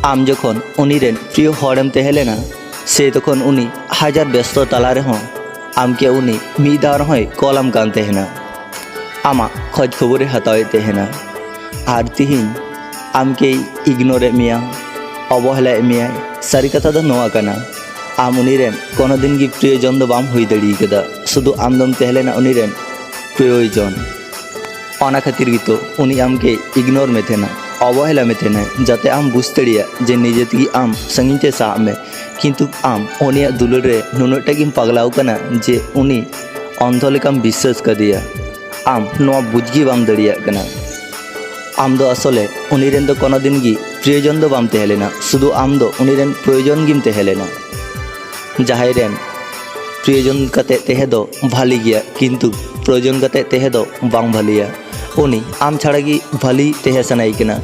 आम जखन उनीरेन प्रिय हॉरेम तहेलेना से तखन उनी हजार व्यस्त तला रेहों आमके उनी मीद दाव रहोय कॉलम कान तहेना आमा खोज खबरे हतावे तहेना आर तिहिन आमके इग्नोरे मिया अवहेला मिया सारी कथा दो नोआ कना आम उनीरेन कोनो दिन की प्रियजन दो बाम हुई दड़ी कदा शुधु आम दम तहेलेना उनीरेन प्रियजन ओना खातिर गितो उनी आमके इग्नोर में थेना अवहेला में थेना जाते आम बुझतड़िया जे निजे तगी आम संगीते साब में किंतु आम उनिया दुलर रे नुनटागिम पगलाव कना जे उनी अंध लेकाम विश्वास कदिया आम नोआ बुझगी बाम दड़िया कना आम दो असले उनीरेन दो कोनो दिन गी प्रियजन दो बाम तहेलेना शुधु आम दो उनीरेन प्रयोजन गिम तहेलेना जहाई रेन प्रियजन कते तहे दो भाली गया किंतु प्रयोजन कते तहे दो बांग भालिया उनी आम छाड़ा की भाली तहे सनाई कना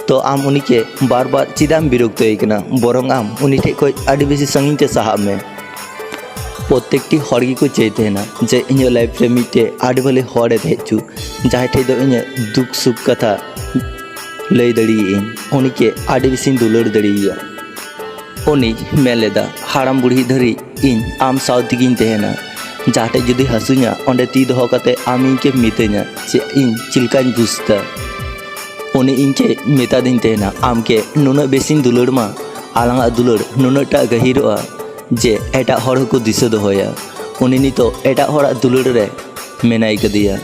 तो आम उनी के बार बार चिदाम बिरक्त होइकना बरং आम उनी ठे खय आडी बेसी संगीते साहाब में प्रत्येकटी हर को चाहते ना जे इन लाइफ रे मिटे आडी भाले हरे हेचु जहां ठे दो इन दुख सुख कथा लई दड़ी उनी के आडी बेसी दुलड़ दड़िया उनी मेलेदा हाराम बुढ़ी धरी इन आम साउतिगिन तहेना जाटे जुदी हसुኛ ओंडे ती दोहो कते आम इनके मितेኛ जे इन चिलकान बुझता उनी इनके मेता दिन तहेना आम के नुना बेसिन दुलड़ मा आलांगा दुलड़ नुनाटा गहिरोआ जे एटा हर को दिशा दोहोया उनी नितो एटा हरा दुलड़ रे मेनाई कदिया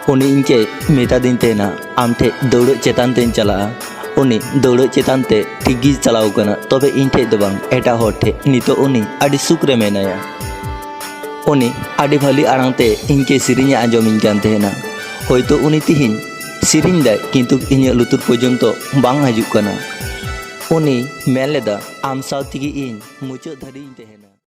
उनी इनके मेता दिन तहेना आम ठे दौड़ चेतान तेन चला उनी दौड़ चेतान ते ठिगी चलाव कना तबे इन ठे दो बांग एटा हर ठे नितो उनी आडी सुख रे मेनाया उनी आडी भाली आड़ांगते इनके सिरिंग आंजमिन कान तहेना होयतो उनी तिहिन सिरिंग दाय किंतु इᱧ लुतुर पर्यन्तो बांग हाजुग कना उनी मेन लेदा आम साव तिगी इन मुचाद धारिñ तहेना।